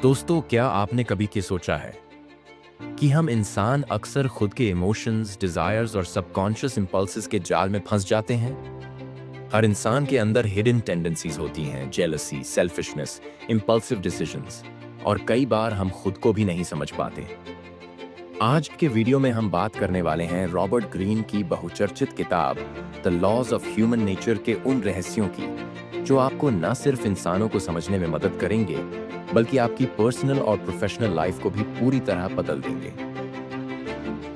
दोस्तों, क्या आपने कभी ये सोचा है कि हम इंसान अक्सर खुद के इमोशंस, डिजायर्स और सबकॉन्शियस इंपल्सेस के जाल में फंस जाते हैं। हर इंसान के अंदर हिडन टेंडेंसीज होती हैं, जेलसी, सेल्फिशनेस, इंपल्सिव डिसीजंस, और कई बार हम खुद को भी नहीं समझ पाते। आज के वीडियो में हम बात करने वाले हैं रॉबर्ट ग्रीन की बहुचर्चित किताब the laws of human nature के उन रहस्यों की जो आपको न सिर्फ इंसानों को समझने में मदद करेंगे बल्कि आपकी पर्सनल और प्रोफेशनल लाइफ को भी पूरी तरह बदल देंगे।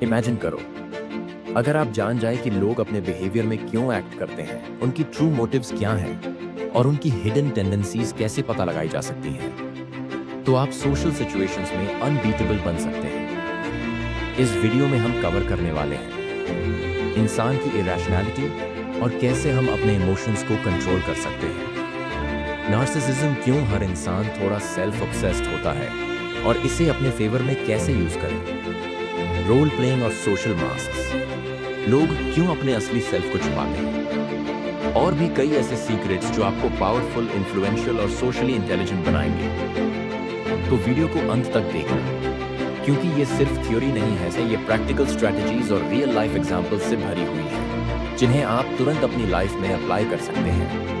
इमेजिन करो, अगर आप जान जाए कि लोग अपने बिहेवियर में क्यों एक्ट करते हैं, उनकी ट्रू मोटिव्स क्या हैं और उनकी हिडन टेंडेंसीज कैसे पता लगाई जा सकती हैं, तो आप सोशल सिचुएशंस में अनबीटेबल बन सकते हैं। इस वीडियो में हम कवर करने वाले हैं इंसान की इरेशनैलिटी और कैसे हम अपने इमोशंस को कंट्रोल कर सकते हैं। नार्सिसिज्म क्यों हर इंसान थोड़ा सेल्फ ऑब्सेस्ड होता है और इसे अपने फेवर में कैसे यूज करें। रोल प्लेइंग और सोशल मास्क्स, लोग क्यों अपने असली सेल्फ को छुपाते हैं, और भी कई ऐसे सीक्रेट्स जो आपको पावरफुल, इन्फ्लुएंशियल और सोशली इंटेलिजेंट बनाएंगे। तो वीडियो को अंत तक देखना, क्योंकि ये सिर्फ थ्योरी नहीं है, ये प्रैक्टिकल स्ट्रैटेजीज और रियल लाइफ एग्जांपल्स से भरी हुई है जिन्हें आप तुरंत अपनी लाइफ में अप्लाई कर सकते हैं।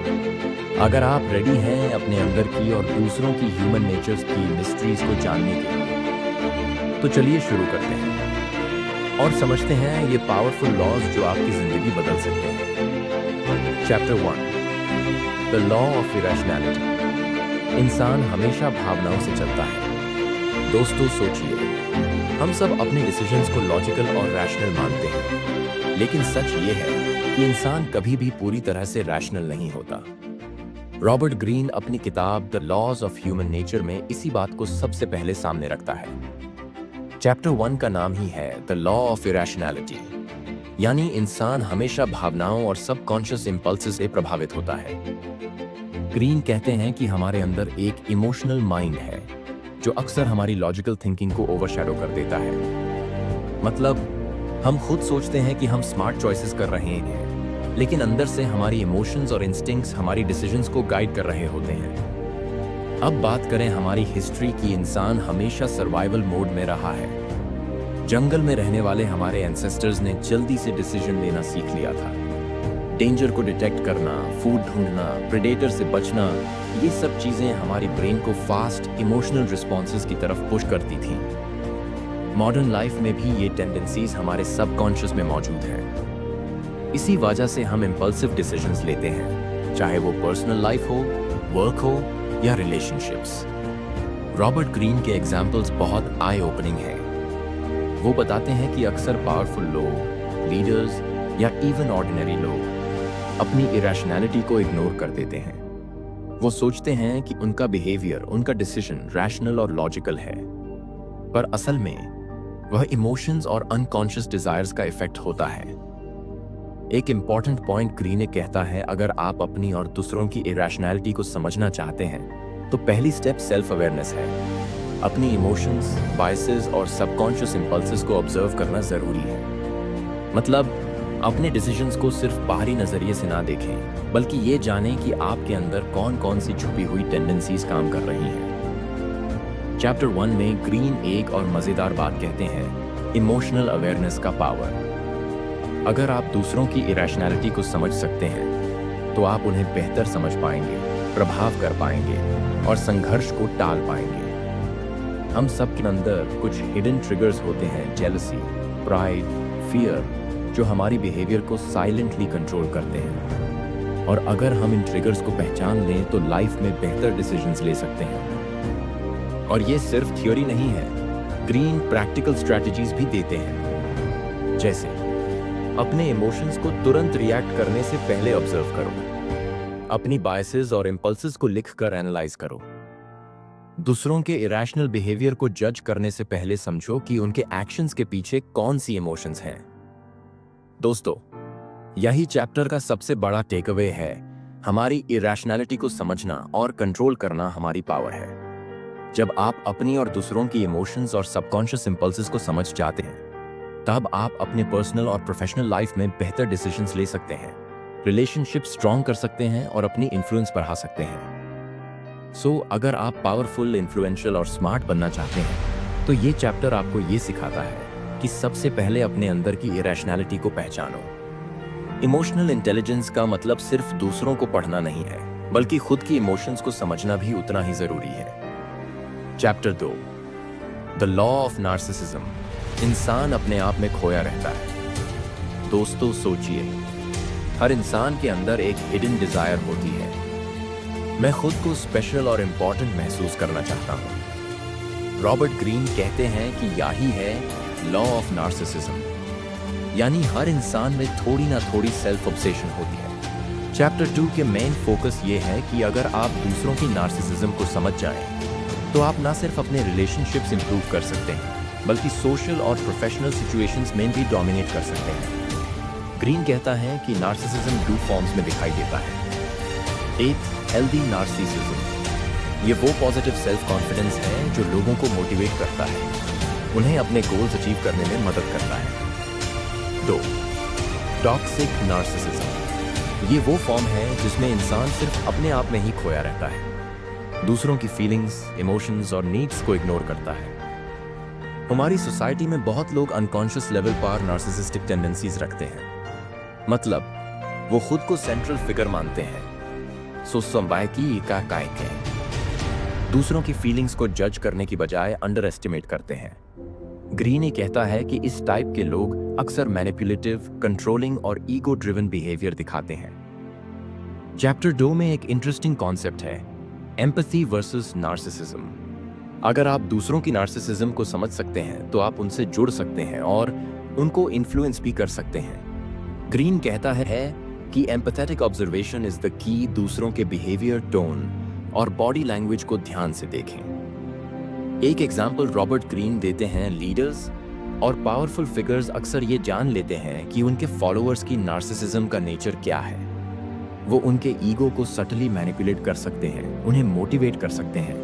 अगर आप रेडी हैं अपने अंदर की और दूसरों की ह्यूमन नेचर्स की मिस्ट्रीज को जानने के लिए, तो चलिए शुरू करते हैं और समझते हैं ये पावरफुल लॉज जो आपकी जिंदगी बदल सकते हैं। Chapter 1, the law of irrationality. इंसान हमेशा भावनाओं से चलता है। दोस्तों सोचिए, हम सब अपने डिसीजंस को लॉजिकल और रैशनल मानते हैं, लेकिन सच ये है कि इंसान कभी भी पूरी तरह से रैशनल नहीं होता। रॉबर्ट ग्रीन अपनी किताब the laws of human nature में इसी बात को सबसे पहले सामने रखता है। चैप्टर 1 का नाम ही है द लॉ ऑफ इरेशनैलिटी, यानी इंसान हमेशा भावनाओं और सबकॉन्शियस इंपल्सेस से प्रभावित होता है। ग्रीन कहते हैं कि हमारे अंदर एक इमोशनल माइंड है जो अक्सर हमारी लॉजिकल थिंकिंग को ओवरशैडो कर देता है। मतलब, हम खुद सोचते हैं कि हम स्मार्ट चॉइसेस कर रहे हैं, लेकिन अंदर से हमारी इमोशंस और इंस्टिंक्ट्स हमारी डिसीजंस को गाइड कर रहे होते हैं। अब बात करें हमारी हिस्ट्री की, इंसान हमेशा सर्वाइवल मोड में रहा है। जंगल में रहने वाले हमारे एंसेस्टर्स ने जल्दी से डिसीजन लेना सीख लिया था। डेंजर को डिटेक्ट करना, फूड ढूंढना, प्रेडेटर से बचना, ये सब चीजें हमारी ब्रेन को फास्ट इमोशनल रिस्पॉन्सेस की तरफ पुश करती थी। मॉडर्न लाइफ में भी ये टेंडेंसीज हमारे सबकॉन्शियस में मौजूद है। इसी वजह से हम इंपल्सिव डिसीजंस लेते हैं, चाहे वो पर्सनल लाइफ हो, वर्क हो या रिलेशनशिप्स। रॉबर्ट ग्रीन के एग्जाम्पल्स बहुत आई ओपनिंग हैं। वो बताते हैं कि अक्सर पावरफुल लोग, लीडर्स या इवन ऑर्डिनरी लोग अपनी इरेशनैलिटी को इग्नोर कर देते हैं। वो सोचते हैं कि उनका बिहेवियर, उनका डिसीजन रैशनल और लॉजिकल है, पर असल में वह इमोशंस और अनकॉन्शियस डिजायर्स का इफेक्ट होता है। एक इंपॉर्टेंट पॉइंट ग्रीन कहता है, अगर आप अपनी और दूसरों की इरेशनैलिटी को समझना चाहते हैं तो पहली स्टेप सेल्फ अवेयरनेस है। अपनी इमोशंस, बायसेस और सबकॉन्शियस इंपल्सेस को ऑब्जर्व करना जरूरी है। मतलब, अपने डिसीजंस को सिर्फ बाहरी नजरिए से ना देखें, बल्कि ये जानें कि आपके अंदर कौन कौन सी छुपी हुई टेंडेंसीज काम कर रही हैं। चैप्टर 1 में ग्रीन एक और मजेदार बात कहते हैं, इमोशनल अवेयरनेस का पावर। अगर आप दूसरों की इरेशनैलिटी को समझ सकते हैं तो आप उन्हें बेहतर समझ पाएंगे, प्रभाव कर पाएंगे और संघर्ष को टाल पाएंगे। हम सब के अंदर कुछ हिडन ट्रिगर्स होते हैं, जेलसी, प्राइड, फियर, जो हमारी बिहेवियर को साइलेंटली कंट्रोल करते हैं। और अगर हम इन ट्रिगर्स को पहचान लें तो लाइफ में बेहतर डिसीजंस ले सकते हैं। और ये सिर्फ थ्योरी नहीं है, ग्रीन प्रैक्टिकल स्ट्रैटेजीज भी देते हैं। जैसे, अपने इमोशंस को तुरंत रिएक्ट करने से पहले ऑब्जर्व करो। अपनी बायसेस और इंपल्सेस को लिखकर एनालाइज करो। दूसरों के इरेशनल बिहेवियर को जज करने से पहले समझो कि उनके एक्शंस के पीछे कौन सी इमोशंस हैं। दोस्तों, यही चैप्टर का सबसे बड़ा टेक अवे है, हमारी इरेशनैलिटी को समझना और कंट्रोल करना हमारी पावर है। जब आप अपनी और दूसरों की इमोशंस और सबकॉन्शियस इंपल्सेस को समझ जाते हैं, तब आप अपने पर्सनल और प्रोफेशनल लाइफ में बेहतर डिसीजंस ले सकते हैं, रिलेशनशिप स्ट्रॉन्ग कर सकते हैं और अपनी इन्फ्लुएंस बढ़ा सकते हैं। अगर आप पावरफुल, इन्फ्लुएंशियल और स्मार्ट बनना चाहते हैं तो ये चैप्टर आपको ये सिखाता है कि सबसे पहले अपने अंदर की इरेशनैलिटी को पहचानो। इमोशनल इंटेलिजेंस का मतलब सिर्फ दूसरों को पढ़ना नहीं है, बल्कि खुद की इमोशंस को समझना भी उतना ही जरूरी है। Chapter 2, the law of narcissism. इंसान अपने आप में खोया रहता है। दोस्तों सोचिए, हर इंसान के अंदर एक हिडन डिजायर होती है। मैं खुद को स्पेशल और इम्पोर्टेंट महसूस करना चाहता हूँ। रॉबर्ट ग्रीन कहते हैं कि यही है लॉ ऑफ नार्सिसिज्म, यानी हर इंसान में थोड़ी ना थोड़ी सेल्फ ऑब्सेशन होती है। चैप्टर 2 के मेन फोकस ये है कि अगर आप दूसरों की नार्सिसिज्म को समझ जाएं, तो आप ना सिर्फ अपने रिलेशनशिप्स इंप्रूव कर सकते हैं, बल्कि सोशल और प्रोफेशनल सिचुएशंस में भी डोमिनेट कर सकते हैं। ग्रीन कहता है कि नार्सिसिज्म 2 फॉर्म्स में दिखाई देता है। एक, हेल्दी नार्सिसिज्म। ये वो पॉजिटिव सेल्फ कॉन्फिडेंस है जो लोगों को मोटिवेट करता है, उन्हें अपने गोल्स अचीव करने में मदद करता है। 2, टॉक्सिक नार्सिसिज्म। ये वो फॉर्म है जिसमें इंसान सिर्फ अपने आप में ही खोया रहता है, दूसरों की फीलिंग्स, इमोशंस और नीड्स को इग्नोर करता है। हमारी सोसाइटी में बहुत लोग अनकॉन्शियस लेवल पर नार्सिसिस्टिक टेंडेंसीज रखते हैं। मतलब वो खुद को सेंट्रल फिगर मानते हैं, दूसरों की फीलिंग्स को जज करने की बजाय अंडर एस्टिमेट करते हैं। ग्रीन ये कहता है कि इस टाइप के लोग अक्सर मैनिपुलेटिव, कंट्रोलिंग और ईगो ड्रिवन बिहेवियर दिखाते हैं। चैप्टर 2 में एक इंटरेस्टिंग कॉन्सेप्ट है, एम्पैथी वर्सेस नार्सिसिज्म। अगर आप दूसरों की नार्सिसिज्म को समझ सकते हैं तो आप उनसे जुड़ सकते हैं और उनको इन्फ्लुएंस भी कर सकते हैं। ग्रीन कहता है कि empathetic observation is the key. दूसरों के बिहेवियर, टोन और बॉडी लैंग्वेज को ध्यान से देखें। एक एग्जाम्पल रॉबर्ट ग्रीन देते हैं, लीडर्स और पावरफुल फिगर्स अक्सर ये जान लेते हैं कि उनके फॉलोअर्स की नार्सिसिज्म का नेचर क्या है। वो उनके ईगो को सटली मैनिपुलेट कर सकते हैं, उन्हें मोटिवेट कर सकते हैं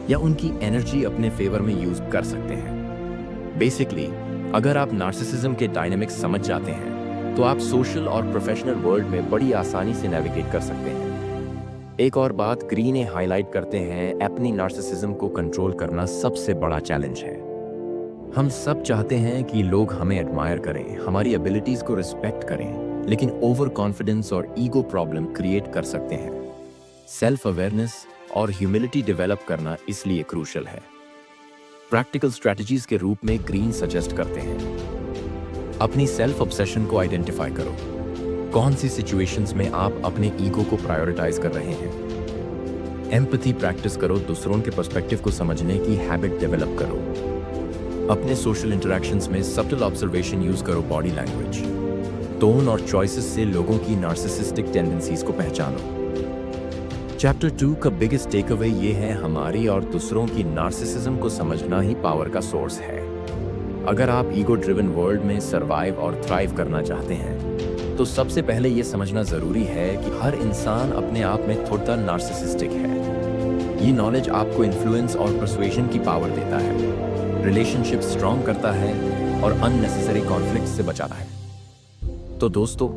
या उनकी एनर्जी अपने फेवर में यूज कर सकते हैं। बेसिकली अगर आप नार्सिसिज्म के डायनामिक्स समझ जाते हैं तो आप सोशल और प्रोफेशनल वर्ल्ड में बड़ी आसानी से नेविगेट कर सकते हैं। एक और बात ग्रीन हाईलाइट करते हैं, अपनी नार्सिसिज्म को कंट्रोल करना सबसे बड़ा चैलेंज है। हम सब चाहते हैं कि लोग हमें एडमायर करें, हमारी एबिलिटीज को रिस्पेक्ट करें, लेकिन ओवर कॉन्फिडेंस और ईगो प्रॉब्लम क्रिएट कर सकते हैं। सेल्फ अवेयरनेस और ह्यूमिलिटी डेवलप करना इसलिए क्रूशल है। प्रैक्टिकल स्ट्रेटजीज के रूप में ग्रीन सजेस्ट करते हैं, अपनी सेल्फ ऑब्सेशन को आइडेंटिफाई करो। कौन सी सिचुएशंस में आप अपने ईगो को प्रायोरिटाइज कर रहे हैं। एम्पैथी प्रैक्टिस करो, दूसरों के पर्सपेक्टिव को समझने की हैबिट डेवलप करो। अपने सोशल इंटरेक्शंस में सटल ऑब्जर्वेशन यूज करो, बॉडी लैंग्वेज, टोन और चॉइसेस से लोगों की नार्सिसिस्टिक टेंडेंसीज को पहचानो। चैप्टर 2 का बिगेस्ट टेक अवे ये है, हमारी और दूसरों की नार्सिसिज्म को समझना ही पावर का सोर्स है। अगर आप ईगो ड्रिवन वर्ल्ड में सर्वाइव और थ्राइव करना चाहते हैं तो सबसे पहले ये समझना जरूरी है कि हर इंसान अपने आप में थोड़ा नार्सिसिस्टिक है। ये नॉलेज आपको इन्फ्लुएंस और परसुएशन की पावर देता है, रिलेशनशिप स्ट्रॉन्ग करता है और अननेसेसरी कॉन्फ्लिक्ट से बचाता है। तो दोस्तों,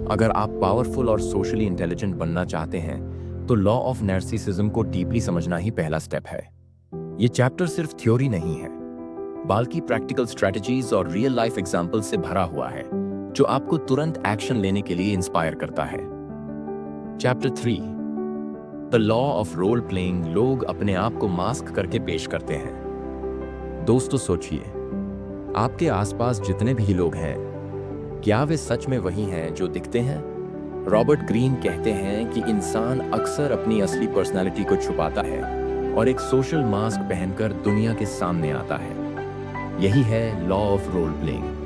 अगर आप पावरफुल और सोशली इंटेलिजेंट बनना चाहते हैं तो लॉ ऑफ नार्सिसिज्म को डीपली समझना ही पहला स्टेप है। ये चैप्टर सिर्फ थ्योरी नहीं है, बल्कि प्रैक्टिकल स्ट्रेटजीज और रियल लाइफ एग्जाम्पल से भरा हुआ है, जो आपको तुरंत एक्शन लेने के लिए इंस्पायर करता है। Chapter 3, the law of role playing. लोग अपने आप को मास्क करके पेश करते हैं। दोस्तों सोचिए, आपके आसपास जितने भी लोग हैं, क्या वे सच में वही हैं जो दिखते हैं? रॉबर्ट ग्रीन कहते हैं कि इंसान अक्सर अपनी असली पर्सनालिटी को छुपाता है और एक सोशल मास्क पहनकर दुनिया के सामने आता है। यही है law of role playing.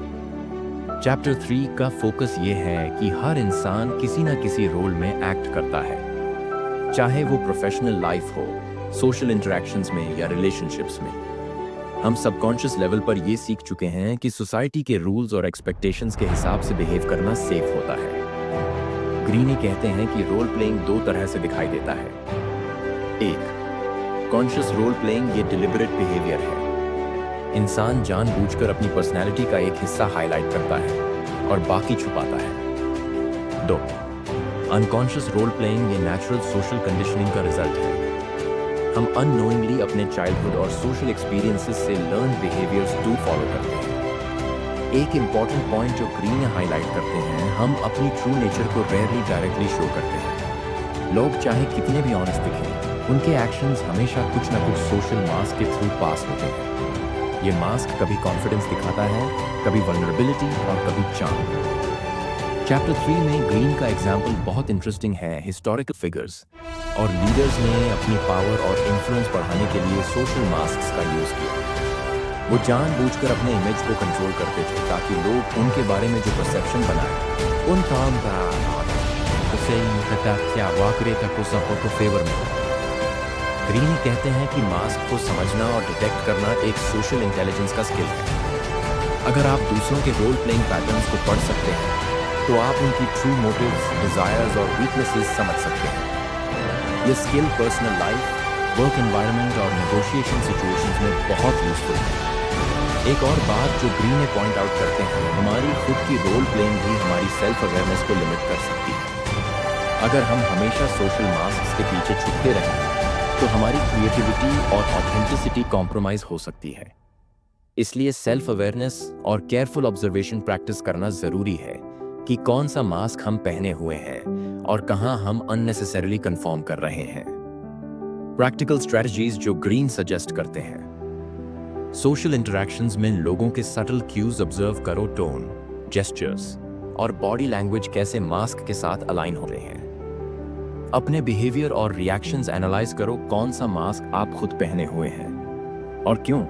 Chapter 3 का फोकस ये है कि हर इंसान किसी न किसी रोल में एक्ट करता है, चाहे वो प्रोफेशनल लाइफ हो, सोशल इंटरेक्शंस में या रिलेशनशिप्स में। हम सबकॉन्शियस लेवल पर ये सीख चुके हैं कि सोसाइटी के रूल्स और एक्सपेक्टेशंस के हिसाब से बिहेव करना सेफ होता है। ग्रीनी कहते हैं कि रोल प्लेइंग 2 तरह से दिखाई देता है। एक, कॉन्शियस रोल प्लेइंग। ये डिलिबरेट बिहेवियर है। इंसान जानबूझकर अपनी पर्सनैलिटी का एक हिस्सा हाईलाइट करता है और बाकी छुपाता है। 2, अनकॉन्शियस रोल प्लेइंग। ये नेचुरल सोशल कंडीशनिंग का रिजल्ट है। हम अननोइंगली अपने चाइल्डहुड और सोशल एक्सपीरियंसेस से लर्न बिहेवियर्स टू फॉलो करते हैं। एक इम्पॉर्टेंट पॉइंट जो ग्रीन हाईलाइट करते हैं, हम अपनी ट्रू नेचर को रेयरली डायरेक्टली शो करते हैं। लोग चाहे कितने भी ऑनेस्ट दिखें, उनके एक्शंस हमेशा कुछ ना कुछ सोशल मास्क के थ्रू पास होते हैं। ये मास्क कभी कॉन्फिडेंस दिखाता है, कभी वल्नरेबिलिटी और कभी चार्म। चैप्टर 3 में ग्रीन का एग्जाम्पल बहुत इंटरेस्टिंग है। हिस्टोरिकल फिगर्स और लीडर्स ने अपनी पावर और इन्फ्लुएंस बढ़ाने के लिए सोशल मास्क्स का यूज किया। वो जानबूझकर अपने इमेज को कंट्रोल करते थे ताकि लोग उनके बारे में जो परसेप्शन बनाए उनका उसे क्या वाकरे तक को सबको को फेवर में। ग्रीन कहते हैं कि मास्क को समझना और डिटेक्ट करना एक सोशल इंटेलिजेंस का स्किल है। अगर आप दूसरों के रोल प्लेइंग पैटर्न्स को पढ़ सकते हैं तो आप उनकी ट्रू मोटिव्स, डिजायर्स और वीकनेसेस समझ सकते हैं। ये skill personal life, work environment और नेगोशिएशन सिचुएशंस में बहुत यूजफुल है। एक और बात जो ग्रीन ने पॉइंट आउट करते हैं, हमारी खुद की रोल प्लेइंग भी हमारी सेल्फ अवेयरनेस को लिमिट कर सकती है। अगर हम हमेशा सोशल मास्क्स के पीछे छुपते रहें तो हमारी क्रिएटिविटी और ऑथेंटिसिटी कॉम्प्रोमाइज हो सकती है। इसलिए सेल्फ अवेयरनेस और केयरफुल ऑब्जर्वेशन प्रैक्टिस करना जरूरी है कि कौन सा मास्क हम पहने हुए हैं और कहां हम अननेसेसरीली कंफर्म कर रहे हैं। प्रैक्टिकल स्ट्रेटजीज जो ग्रीन सजेस्ट करते हैं। सोशल इंटरैक्शंस में लोगों के सटल क्यूज ऑब्जर्व करो, टोन, जेस्चर्स और बॉडी लैंग्वेज कैसे मास्क के साथ अलाइन हो रहे हैं। अपने बिहेवियर और रिएक्शंस एनालाइज करो, कौन सा मास्क आप खुद पहने हुए हैं और क्यों।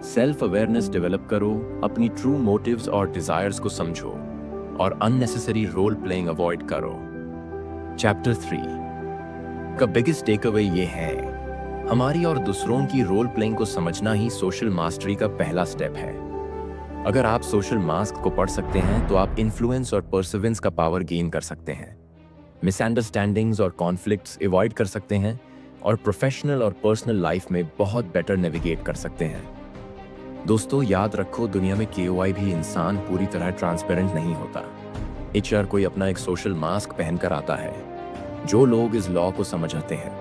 सेल्फ अवेयरनेस डेवलप करो, अपनी ट्रू मोटिव्स और डिजायर्स को समझो और अननेसेसरी रोल प्लेइंग अवॉइड करो। चैप्टर 3 का बिगेस्ट टेकअवे ये है, हमारी और दूसरों की रोल प्लेइंग को समझना ही सोशल मास्टरी का पहला स्टेप है। अगर आप सोशल मास्क को पढ़ सकते हैं तो आप इन्फ्लुएंस और परसिवेंस का पावर गेन कर सकते हैं, मिसअंडरस्टैंडिंग्स और कॉन्फ्लिक्ट्स अवॉइड कर सकते हैं और प्रोफेशनल और पर्सनल लाइफ में बहुत बेटर नेविगेट कर सकते हैं। दोस्तों याद रखो, दुनिया में KOI भी इंसान पूरी तरह ट्रांसपेरेंट नहीं होता। HR कोई अपना एक सोशल मास्क पहनकर आता है। जो लोग इस लॉ को समझते हैं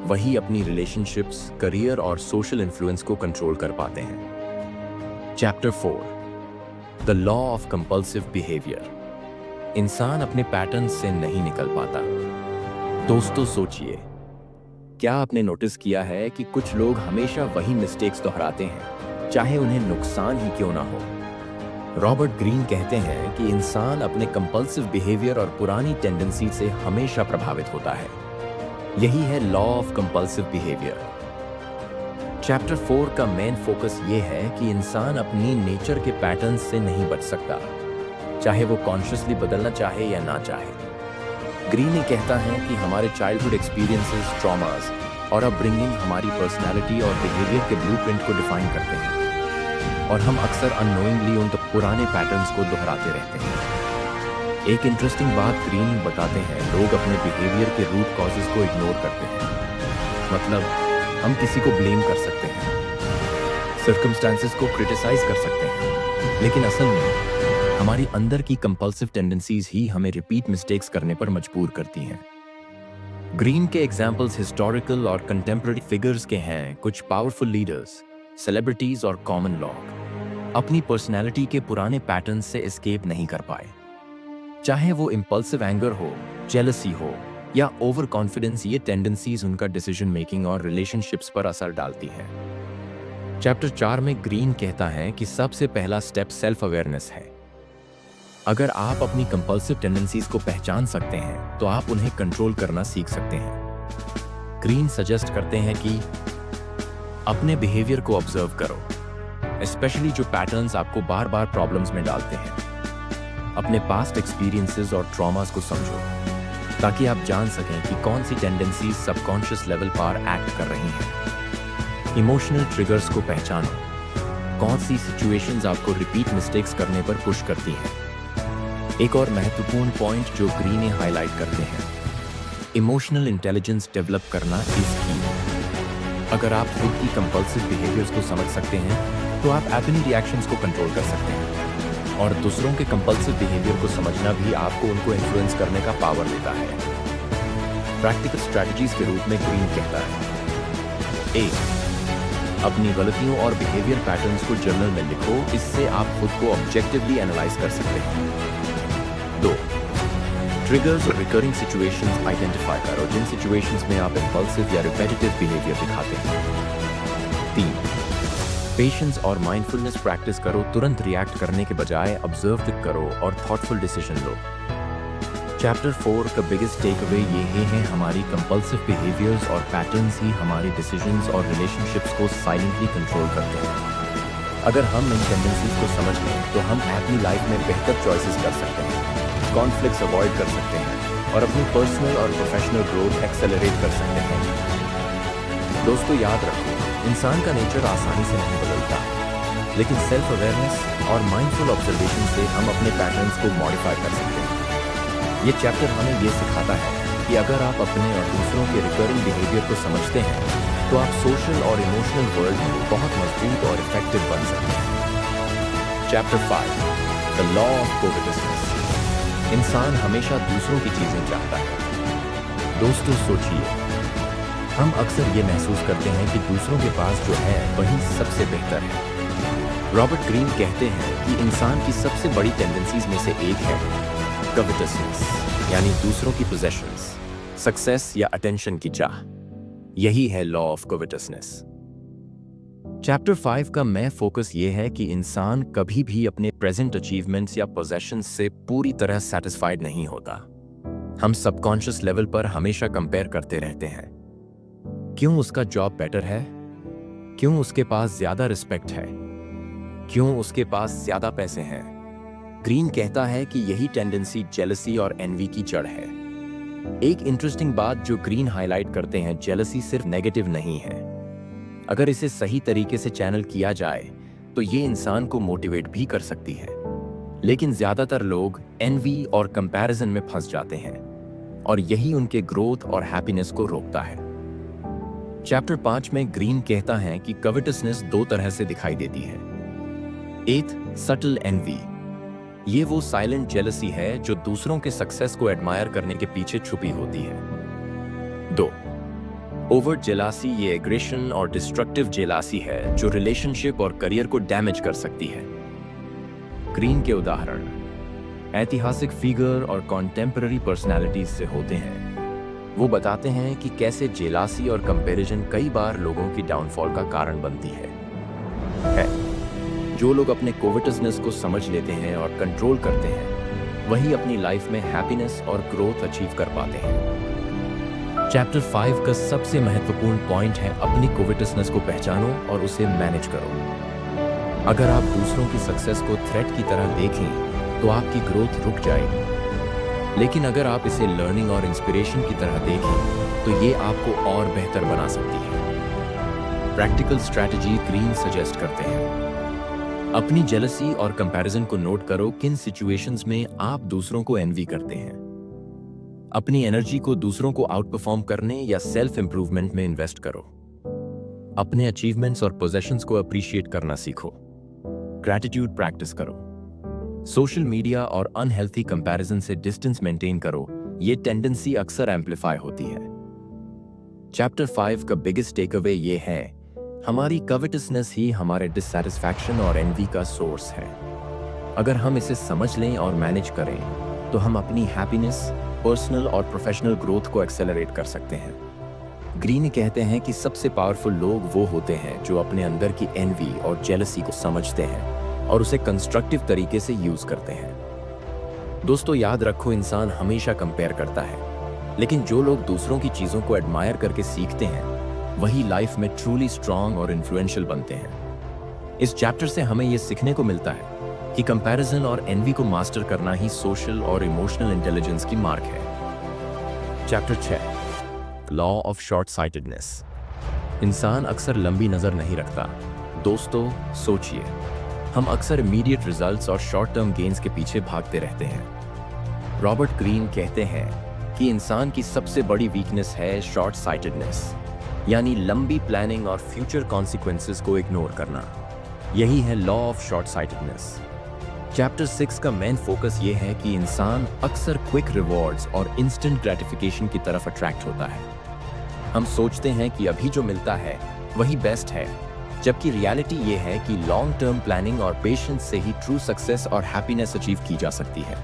वही अपनी रिलेशनशिप्स, करियर और सोशल इन्फ्लुएंस को कंट्रोल कर पाते हैं। Chapter 4 the law of compulsive behaviour. इंसान अपने पैटर्न से नहीं निकल पाता। दोस्तों सोचिए, क्या आपने नोटिस किया है कि कुछ लोग हमेशा वही मिस्टेक्स दोहराते हैं चाहे उन्हें नुकसान ही क्यों ना हो। रॉबर्ट ग्रीन कहते हैं कि इंसान अपने कंपल्सिव बिहेवियर और पुरानी टेंडेंसी से हमेशा प्रभावित होता है। यही है law of compulsive behaviour. Chapter 4 का मेन फोकस ये है कि इंसान अपनी नेचर के पैटर्न से नहीं बच सकता, चाहे वो कॉन्शियसली बदलना चाहे या ना चाहे। ग्रीन ये कहता है कि हमारे चाइल्डहुड एक्सपीरियंसेस, ट्रॉमास और अपब्रिंगिंग हमारी पर्सनैलिटी और बिहेवियर के ब्लूप्रिंट को डिफाइन करते हैं और हम अक्सर अननोइंगली उन पुराने पैटर्न्स को दोहराते रहते हैं। एक इंटरेस्टिंग बात ग्रीन बताते हैं, लोग अपने बिहेवियर के रूट कॉजेज को इग्नोर करते हैं। मतलब हम किसी को ब्लेम कर सकते हैं, सर्कमस्टांसेस को क्रिटिसाइज कर सकते हैं, लेकिन असल में हमारी अंदर की कंपल्सिव टेंडेंसीज ही हमें रिपीट मिस्टेक्स करने पर मजबूर करती हैं। ग्रीन के एग्जाम्पल्स हिस्टोरिकल और कंटेम्पररी फिगर्स के हैं। कुछ पावरफुल लीडर्स, सेलिब्रिटीज और कॉमन लोग अपनी पर्सनैलिटी के पुराने पैटर्न से एस्केप नहीं कर पाए। चाहे वो इम्पल्सिव एंगर हो, जेलसी हो या ओवर कॉन्फिडेंस, ये टेंडेंसीज उनका डिसीजन मेकिंग और रिलेशनशिप्स पर असर डालती है। चैप्टर 4 में ग्रीन कहता है कि सबसे पहला स्टेप सेल्फ अवेयरनेस है। अगर आप अपनी कंपल्सिव टेंडेंसीज को पहचान सकते हैं तो आप उन्हें कंट्रोल करना सीख सकते हैं। ग्रीन सजेस्ट करते हैं कि अपने बिहेवियर को ऑब्जर्व करो, स्पेशली जो पैटर्न्स आपको बार बार प्रॉब्लम्स में डालते हैं। अपने पास्ट एक्सपीरियंसेस और ट्रॉमास को समझो ताकि आप जान सकें कि कौन सी टेंडेंसीज सबकॉन्शियस लेवल पर एक्ट कर रही हैं। इमोशनल ट्रिगर्स को पहचानो, कौन सी सिचुएशंस आपको रिपीट मिस्टेक्स करने पर पुश करती हैं। एक और महत्वपूर्ण पॉइंट जो ग्रीन हाईलाइट करते हैं, इमोशनल इंटेलिजेंस डेवलप करना इज की। अगर आप खुद की कंपल्सिव बिहेवियर्स को समझ सकते हैं तो आप अपनी रिएक्शंस को कंट्रोल कर सकते हैं और दूसरों के कंपल्सिव बिहेवियर को समझना भी आपको उनको इन्फ्लुएंस करने का पावर देता है। प्रैक्टिकल स्ट्रेटजीज के रूप में ग्रीन कहता है, 1. अपनी गलतियों और बिहेवियर पैटर्न्स को जर्नल में लिखो, इससे आप खुद को ऑब्जेक्टिवली एनालाइज कर सकते हैं। 2. ट्रिगर्स और रिकरिंग सिचुएशंस आइडेंटिफाई करो, जिन सिचुएशंस में आप इंपल्सिव या रिपेटिटिव बिहेवियर दिखाते हैं। 3. पेशेंस और माइंडफुलनेस प्रैक्टिस करो, तुरंत रिएक्ट करने के बजाय ऑब्जर्व करो और थॉटफुल डिसीजन लो। चैप्टर 4 का बिगेस्ट टेक अवे ये है, हमारी कंपल्सिव बिहेवियर्स और पैटर्न्स ही हमारी डिसीजंस और रिलेशनशिप्स को साइलेंटली कंट्रोल करते हैं। अगर हम इन टेंडेंसीज को समझ लें तो हम अपनी लाइफ में बेहतर चॉइसेस कर सकते हैं, कॉन्फ्लिक्ट्स अवॉइड कर सकते हैं और अपनी पर्सनल और प्रोफेशनल ग्रोथ एक्सेलरेट कर सकते हैं। दोस्तों याद रखो, इंसान का नेचर आसानी से नहीं बदलता, लेकिन सेल्फ अवेयरनेस और माइंडफुल ऑब्जर्वेशन से हम अपने पैटर्न्स को मॉडिफाई कर सकते हैं। ये चैप्टर हमें ये सिखाता है कि अगर आप अपने और दूसरों के रिकरिंग बिहेवियर को समझते हैं तो आप सोशल और इमोशनल वर्ल्ड में बहुत मजबूत और इफेक्टिव बन सकते हैं। Chapter 5 the law of covetousness. इंसान हमेशा दूसरों की चीजें चाहता है। दोस्तों सोचिए, हम अक्सर ये महसूस करते हैं कि दूसरों के पास जो है वही सबसे बेहतर है। रॉबर्ट ग्रीन कहते हैं कि इंसान की सबसे बड़ी टेंडेंसीज में से एक है कविटसनेस, यानी दूसरों की पोजेशंस, सक्सेस या अटेंशन की चाह। यही है लॉ ऑफ कविटसनेस। चैप्टर 5 का मेन फोकस ये है कि इंसान कभी भी अपने प्रेजेंट अचीवमेंट्स या पोजेशंस से पूरी तरह सेटिस्फाइड नहीं होता। हम सबकॉन्शियस लेवल पर हमेशा कंपेयर करते रहते हैं। क्यों उसका जॉब बेटर है? क्यों उसके पास ज्यादा रिस्पेक्ट है? क्यों उसके पास ज्यादा पैसे हैं? ग्रीन कहता है कि यही टेंडेंसी जेलसी और एनवी की जड़ है। एक इंटरेस्टिंग बात जो ग्रीन हाईलाइट करते हैं, जेलसी सिर्फ नेगेटिव नहीं है। अगर इसे सही तरीके से चैनल किया जाए तो ये इंसान को मोटिवेट भी कर सकती है, लेकिन ज्यादातर लोग एनवी और कंपैरिजन में फंस जाते हैं और यही उनके ग्रोथ और हैप्पीनेस को रोकता है। चैप्टर 5 में ग्रीन कहता है कि कविटसनेस 2 तरह से दिखाई देती है। 1. Subtle envy. ये वो साइलेंट जेलसी है जो दूसरों के सक्सेस को एडमायर करने के पीछे छुपी होती है। 2. ओवर्ट जेलासी। ये एग्रेशन और डिस्ट्रक्टिव जेलासी है जो रिलेशनशिप और करियर को डैमेज कर सकती है। ग्रीन के उदाहरण ऐतिहासिक फिगर और कॉन्टेम्पररी पर्सनैलिटीज से होते हैं। वो बताते हैं कि कैसे जेलासी और कंपैरिजन कई बार लोगों की डाउनफॉल का कारण बनती है। जो लोग अपने कोविटसनेस को समझ लेते हैं और कंट्रोल करते हैं, वही अपनी लाइफ में हैप्पीनेस और ग्रोथ अचीव कर पाते हैं। चैप्टर 5 का सबसे महत्वपूर्ण पॉइंट है अपनी कोविटसनेस को पहचानो और उसे मैनेज करो। अगर आप दूसरों की सक्सेस को थ्रेट की तरह देखें तो आपकी ग्रोथ रुक जाएगी, लेकिन अगर आप इसे लर्निंग और इंस्पिरेशन की तरह देखें तो ये आपको और बेहतर बना सकती है। प्रैक्टिकल स्ट्रैटेजी ग्रीन सजेस्ट करते हैं। अपनी जेलसी और कंपैरिजन को नोट करो, किन सिचुएशंस में आप दूसरों को एनवी करते हैं। अपनी एनर्जी को दूसरों को आउट परफॉर्म करने या सेल्फ इंप्रूवमेंट में इन्वेस्ट करो। अपने अचीवमेंट्स और पोजेशंस को अप्रिशिएट करना सीखो। ग्रैटिट्यूड प्रैक्टिस करो। सोशल मीडिया और अनहेल्थी कंपैरिजन से डिस्टेंस मेंटेन करो, ये टेंडेंसी अक्सर एम्पलीफाई होती है। चैप्टर 5 का बिगेस्ट टेक अवे ये है, हमारी कविटसनेस ही हमारे डिससैटिस्फैक्शन और एनवी का सोर्स है। अगर हम इसे समझ लें और मैनेज करें तो हम अपनी हैप्पीनेस, पर्सनल और प्रोफेशनल ग्रोथ को एक्सेलरेट कर सकते हैं। ग्रीन कहते हैं कि सबसे पावरफुल लोग वो होते हैं जो अपने अंदर की एनवी और जेलसी को समझते हैं और उसे कंस्ट्रक्टिव तरीके से यूज करते हैं। दोस्तों याद रखो, इंसान हमेशा कंपेयर करता है, लेकिन जो लोग दूसरों की चीजों को एडमायर करके सीखते हैं वही लाइफ में ट्रूली स्ट्रांग और इन्फ्लुएंशियल बनते हैं। इस चैप्टर से हमें यह सीखने को मिलता है कि कंपैरिजन और एनवी को मास्टर करना ही सोशल और इमोशनल इंटेलिजेंस की मार्क है। Chapter 6 law of short sightedness. इंसान अक्सर लंबी नजर नहीं रखता। दोस्तों सोचिए, हम अक्सर इमीडिएट रिजल्ट्स और शॉर्ट टर्म गेन्स के पीछे भागते रहते हैं। रॉबर्ट ग्रीन कहते हैं कि इंसान की सबसे बड़ी वीकनेस है शॉर्ट साइटेडनेस, यानी लंबी प्लानिंग और फ्यूचर कॉन्सिक्वेंसेस को इग्नोर करना। यही है law of short sightedness. Chapter 6 का मेन फोकस ये है कि इंसान अक्सर क्विक रिवॉर्ड्स और इंस्टेंट ग्रेटिफिकेशन की तरफ अट्रैक्ट होता है। हम सोचते हैं कि अभी जो मिलता है वही बेस्ट है, जबकि रियलिटी ये है कि लॉन्ग टर्म प्लानिंग और पेशेंस से ही ट्रू सक्सेस और हैप्पीनेस अचीव की जा सकती है।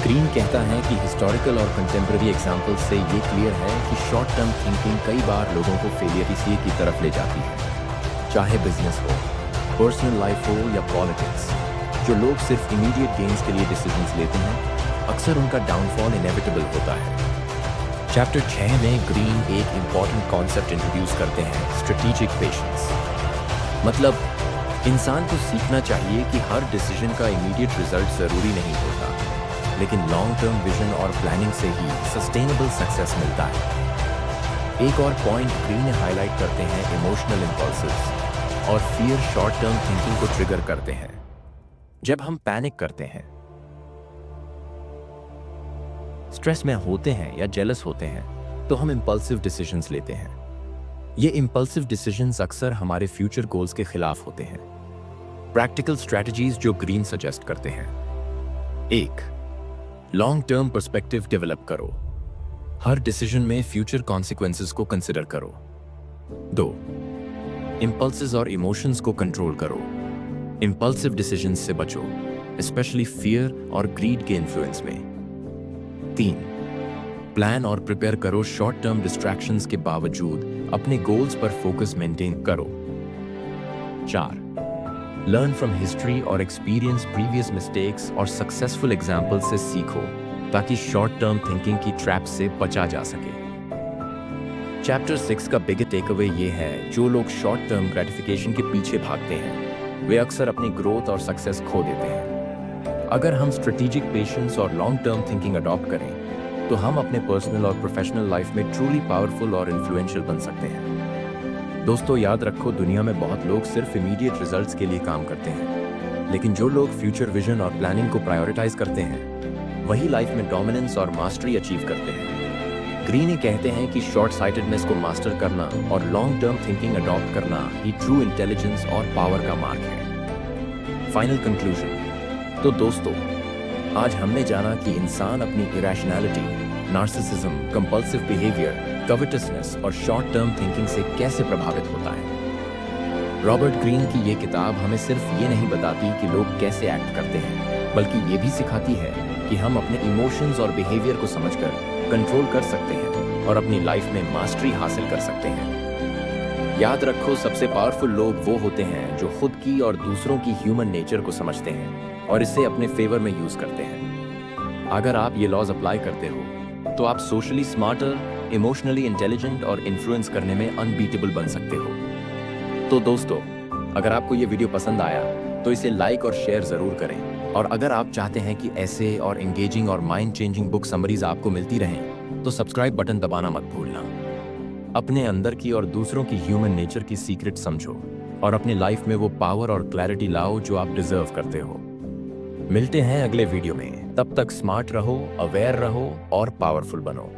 ग्रीन कहता है कि हिस्टोरिकल और कंटेम्प्रेरी एग्जाम्पल्स से ये क्लियर है कि शॉर्ट टर्म थिंकिंग कई बार लोगों को फेलियर इसी की तरफ ले जाती है। चाहे बिजनेस हो, पर्सनल लाइफ हो या पॉलिटिक्स, जो लोग सिर्फ इमीडिएट गेन्स के लिए डिसीजंस लेते हैं, अक्सर उनका डाउनफॉल इनेविटेबल होता है। चैप्टर 6 में ग्रीन एक इंपॉर्टेंट कॉन्सेप्ट इंट्रोड्यूस करते हैं, स्ट्रेटेजिक पेशेंस। मतलब इंसान को सीखना चाहिए कि हर डिसीजन का इमीडिएट रिजल्ट जरूरी नहीं होता, लेकिन लॉन्ग टर्म विजन और प्लानिंग से ही सस्टेनेबल सक्सेस मिलता है। एक और पॉइंट ग्रीन हाईलाइट करते हैं, इमोशनल इंपल्सेस और फियर शॉर्ट टर्म थिंकिंग को ट्रिगर करते हैं। जब हम पैनिक करते हैं, स्ट्रेस में होते हैं या जेलस होते हैं, तो हम इंपल्सिव डिसीजंस लेते हैं। ये इंपल्सिव डिसीजंस अक्सर हमारे फ्यूचर गोल्स के खिलाफ होते हैं। प्रैक्टिकल स्ट्रेटजीज जो ग्रीन सजेस्ट करते हैं: 1. लॉन्ग टर्म पर्सपेक्टिव डेवलप करो। हर डिसीजन में फ्यूचर कॉन्सिक्वेंसेस को कंसिडर करो। 2. इंपल्सेस और इमोशंस को कंट्रोल करो। इंपल्सिव डिसीजंस से बचो, स्पेशली फियर और ग्रीड के इन्फ्लुएंस में। 3. प्लान और प्रिपेयर करो। शॉर्ट टर्म डिस्ट्रैक्शंस के बावजूद अपने गोल्स पर फोकस मेंटेन करो। 4. लर्न फ्रॉम हिस्ट्री और एक्सपीरियंस प्रीवियस मिस्टेक्स और सक्सेसफुल एग्जाम्पल से सीखो, ताकि शॉर्ट टर्म थिंकिंग की ट्रैप से बचा जा सके। चैप्टर 6 का बिग टेकअवे ये है, जो लोग शॉर्ट टर्म ग्रेटिफिकेशन के पीछे भागते हैं, वे अक्सर अपनी ग्रोथ और सक्सेस खो देते हैं। अगर हम स्ट्रेटेजिक पेशेंस और लॉन्ग टर्म थिंकिंग अडॉप्ट करें, तो हम अपने पर्सनल और प्रोफेशनल लाइफ में ट्रूली पावरफुल और इन्फ्लुएंशियल बन सकते हैं। दोस्तों, याद रखो, दुनिया में बहुत लोग सिर्फ इमीडिएट रिजल्ट्स के लिए काम करते हैं, लेकिन जो लोग फ्यूचर विजन और प्लानिंग को प्रायोरिटाइज करते हैं, वही लाइफ में डोमिनेंस और मास्टरी अचीव करते हैं। ग्रीन कहते हैं कि शॉर्ट साइटेडनेस को मास्टर करना और लॉन्ग टर्म थिंकिंग अडॉप्ट करना ही ट्रू इंटेलिजेंस और पावर का मार्क है। Final conclusion. तो दोस्तों, आज हमने जाना कि इंसान अपनी इरेशनैलिटी, नार्सिसिज्म, कंपल्सिव बिहेवियर, कविटसनेस और शॉर्ट टर्म थिंकिंग से कैसे प्रभावित होता है। रॉबर्ट ग्रीन की ये किताब हमें सिर्फ ये नहीं बताती कि लोग कैसे एक्ट करते हैं, बल्कि ये भी सिखाती है कि हम अपने इमोशंस और बिहेवियर को समझकर कंट्रोल कर सकते हैं और अपनी लाइफ में मास्टरी हासिल कर सकते हैं। याद रखो, सबसे पावरफुल लोग वो होते हैं जो खुद की और दूसरों की ह्यूमन नेचर को समझते हैं और इसे अपने फेवर में यूज करते हैं। अगर आप ये लॉज अप्लाई करते हो, तो आप सोशली स्मार्टर, इमोशनली इंटेलिजेंट और इन्फ्लुएंस करने में अनबीटेबल बन सकते हो। तो दोस्तों, अगर आपको ये वीडियो पसंद आया तो इसे लाइक और शेयर जरूर करें, और अगर आप चाहते हैं कि ऐसे और एंगेजिंग और माइंड चेंजिंग बुक समरीज आपको मिलती रहें, तो सब्सक्राइब बटन दबाना मत भूलना। अपने अंदर की और दूसरों की ह्यूमन नेचर की सीक्रेट समझो और अपने लाइफ में वो पावर और क्लैरिटी लाओ जो आप डिजर्व करते हो। मिलते हैं अगले वीडियो में। तब तक स्मार्ट रहो, अवेयर रहो और पावरफुल बनो।